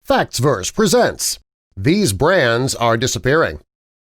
FactsVerse presents These Brands Are Disappearing.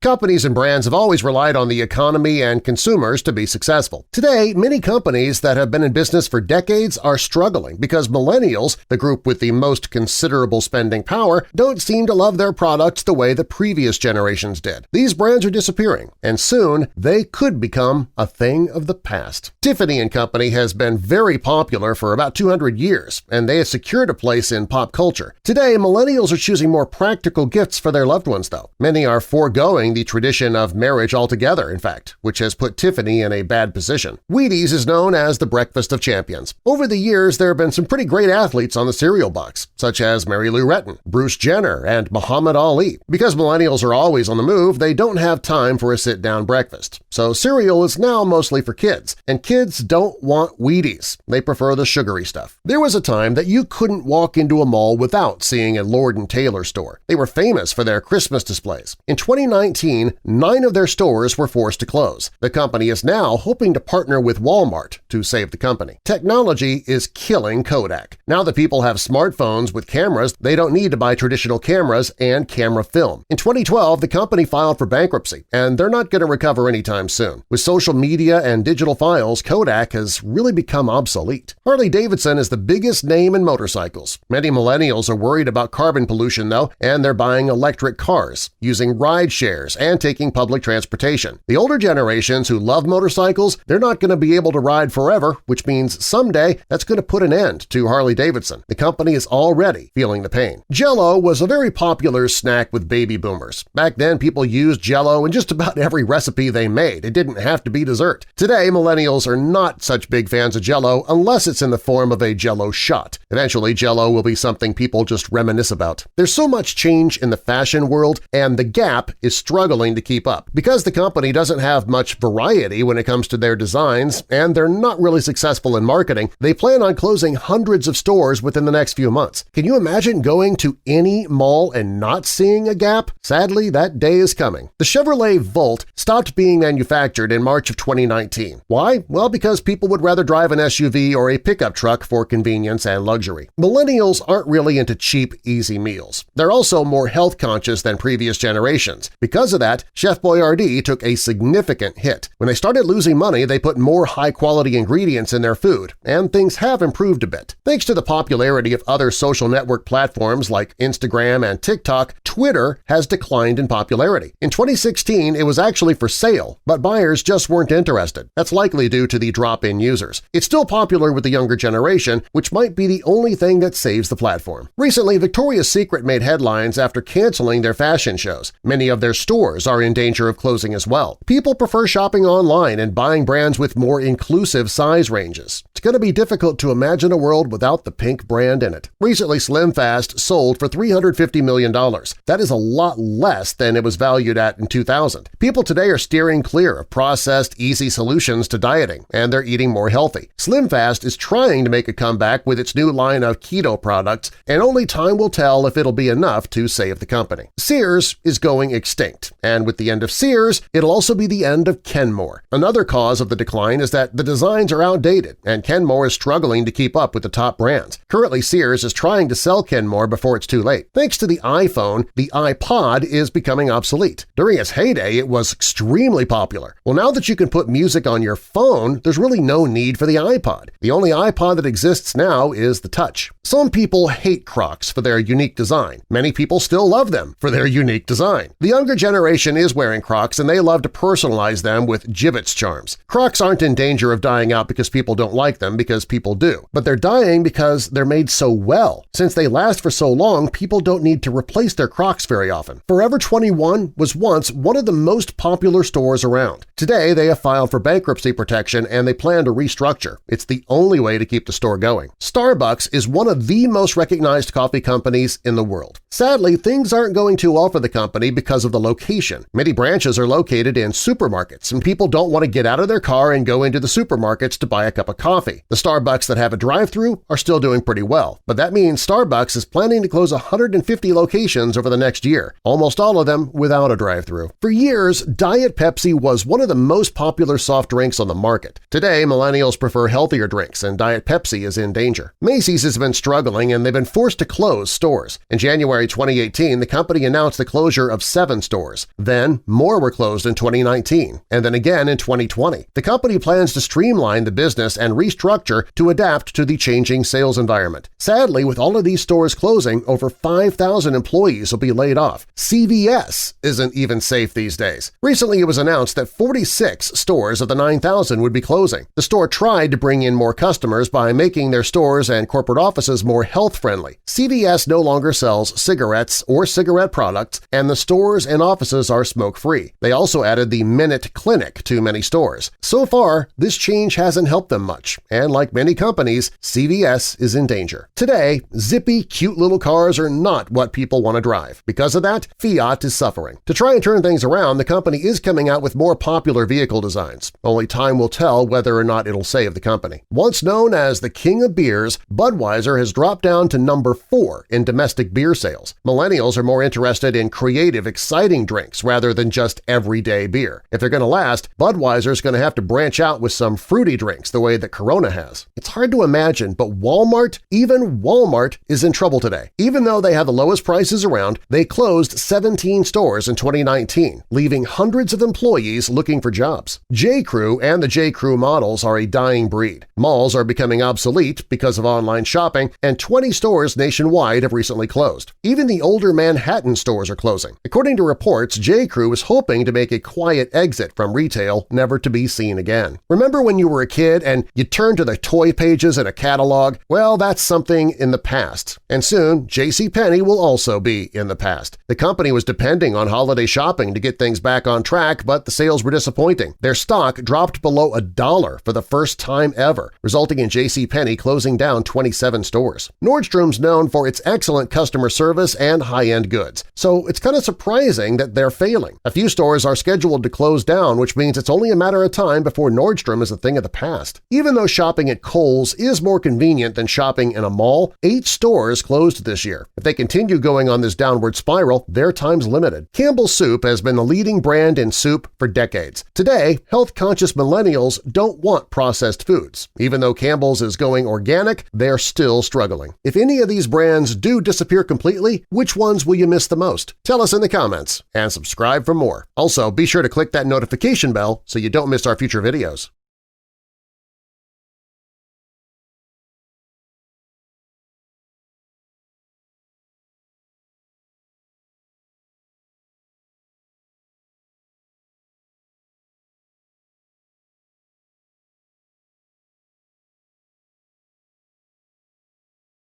Companies and brands have always relied on the economy and consumers to be successful. Today, many companies that have been in business for decades are struggling because millennials, the group with the most considerable spending power, don't seem to love their products the way the previous generations did. These brands are disappearing, and soon they could become a thing of the past. Tiffany & Company has been very popular for about 200 years, and they have secured a place in pop culture. Today, millennials are choosing more practical gifts for their loved ones, though. Many are foregoing the tradition of marriage altogether, in fact, which has put Tiffany in a bad position. Wheaties is known as the breakfast of champions. Over the years, there have been some pretty great athletes on the cereal box, such as Mary Lou Retton, Bruce Jenner, and Muhammad Ali. Because millennials are always on the move, they don't have time for a sit-down breakfast. So cereal is now mostly for kids, and kids don't want Wheaties. They prefer the sugary stuff. There was a time that you couldn't walk into a mall without seeing a Lord & Taylor store. They were famous for their Christmas displays. In 2019, 9 of their stores were forced to close. The company is now hoping to partner with Walmart to save the company. Technology is killing Kodak. Now that people have smartphones with cameras, they don't need to buy traditional cameras and camera film. In 2012, the company filed for bankruptcy, and they're not going to recover anytime soon. With social media and digital files, Kodak has really become obsolete. Harley-Davidson is the biggest name in motorcycles. Many millennials are worried about carbon pollution, though, and they're buying electric cars, using ride shares, and taking public transportation. The older generations who love motorcycles, they're not going to be able to ride forever, which means someday that's going to put an end to Harley-Davidson. The company is already feeling the pain. Jell-O was a very popular snack with baby boomers. Back then, people used Jell-O in just about every recipe they made. It didn't have to be dessert. Today, millennials are not such big fans of Jell-O unless it's in the form of a Jell-O shot. Eventually, Jell-O will be something people just reminisce about. There's so much change in the fashion world, and the Gap is struggling to keep up. Because the company doesn't have much variety when it comes to their designs and they're not really successful in marketing, they plan on closing hundreds of stores within the next few months. Can you imagine going to any mall and not seeing a Gap? Sadly, that day is coming. The Chevrolet Volt stopped being manufactured in March of 2019. Why? Well, because people would rather drive an SUV or a pickup truck for convenience and luxury. Millennials aren't really into cheap, easy meals. They're also more health-conscious than previous generations. Because of that, Chef Boyardee took a significant hit. When they started losing money, they put more high-quality ingredients in their food, and things have improved a bit. Thanks to the popularity of other social network platforms like Instagram and TikTok, Twitter has declined in popularity. In 2016, it was actually for sale, but buyers just weren't interested. That's likely due to the drop in users. It's still popular with the younger generation, which might be the only thing that saves the platform. Recently, Victoria's Secret made headlines after canceling their fashion shows. Many of their stores are in danger of closing as well. People prefer shopping online and buying brands with more inclusive size ranges. It's going to be difficult to imagine a world without the pink brand in it. Recently, Slim Fast sold for $350 million. That is a lot less than it was valued at in 2000. People today are steering clear of processed, easy solutions to dieting, and they're eating more healthy. Slim Fast is trying to make a comeback with its new line of keto products, and only time will tell if it'll be enough to save the company. Sears is going extinct, and with the end of Sears, it'll also be the end of KENMORE. Another cause of the decline is that the designs are outdated, and KENMORE is struggling to keep up with the top brands. Currently, Sears is trying to sell KENMORE before it's too late. Thanks to the iPhone, the iPod is becoming obsolete. During its heyday, it was extremely popular. Well, now that you can put music on your phone, there's really no need for the iPod. The only iPod that exists now is the Touch. Some people hate CROCS for their unique design. Many people still love them for their unique design. The younger generation is wearing Crocs, and they love to personalize them with gibbets charms. Crocs aren't in danger of dying out because people don't like them, because people do. But they're dying because they're made so well. Since they last for so long, people don't need to replace their Crocs very often. Forever 21 was once one of the most popular stores around. Today, they have filed for bankruptcy protection and they plan to restructure. It's the only way to keep the store going. Starbucks is one of the most recognized coffee companies in the world. Sadly, things aren't going too well for the company because of the location. Many branches are located in supermarkets, and people don't want to get out of their car and go into the supermarkets to buy a cup of coffee. The Starbucks that have a drive-thru are still doing pretty well, but that means Starbucks is planning to close 150 locations over the next year, almost all of them without a drive-thru. For years, Diet Pepsi was one of the most popular soft drinks on the market. Today, millennials prefer healthier drinks, and Diet Pepsi is in danger. Macy's has been struggling and they've been forced to close stores. In January 2018, the company announced the closure of 7 stores. Then, more were closed in 2019, and then again in 2020. The company plans to streamline the business and restructure to adapt to the changing sales environment. Sadly, with all of these stores closing, over 5,000 employees will be laid off. CVS isn't even safe these days. Recently, it was announced that 46 stores of the 9,000 would be closing. The store tried to bring in more customers by making their stores and corporate offices more health-friendly. CVS no longer sells cigarettes or cigarette products, and the stores and offices are smoke-free. They also added the Minute Clinic to many stores. So far, this change hasn't helped them much, and like many companies, CVS is in danger. Today, zippy, cute little cars are not what people want to drive. Because of that, Fiat is suffering. To try and turn things around, the company is coming out with more popular vehicle designs. Only time will tell whether or not it'll save the company. Once known as the king of beers, Budweiser has dropped down to number 4 in domestic beer sales. Millennials are more interested in creative, exciting drinks rather than just everyday beer. If they're going to last, Budweiser's going to have to branch out with some fruity drinks the way that Corona has. It's hard to imagine, but Walmart, even Walmart, is in trouble today. Even though they have the lowest prices around, they closed 17 stores in 2019, leaving hundreds of employees looking for jobs. J.Crew and the J.Crew models are a dying breed. Malls are becoming obsolete because of online shopping, and 20 stores nationwide have recently closed. Even the older Manhattan stores are closing. According to reports, J.Crew is hoping to make a quiet exit from retail, never to be seen again. Remember when you were a kid and you turned to the toy pages in a catalog? Well, that's something in the past. And soon, JCPenney will also be in the past. The company was depending on holiday shopping to get things back on track, but the sales were disappointing. Their stock dropped below $1 for the first time ever, resulting in JCPenney closing down 27 stores. Nordstrom's known for its excellent customer service and high-end goods, so it's kind of surprising that they're failing. A few stores are scheduled to close down, which means it's only a matter of time before Nordstrom is a thing of the past. Even though shopping at Kohl's is more convenient than shopping in a mall, 8 stores closed this year. If they continue going on this downward spiral, their time's limited. Campbell's Soup has been the leading brand in soup for decades. Today, health-conscious millennials don't want processed foods. Even though Campbell's is going organic, they're still struggling. If any of these brands do disappear completely, which ones will you miss the most? Tell us in the comments, and subscribe for more. Also, be sure to click that notification bell so you don't miss our future videos.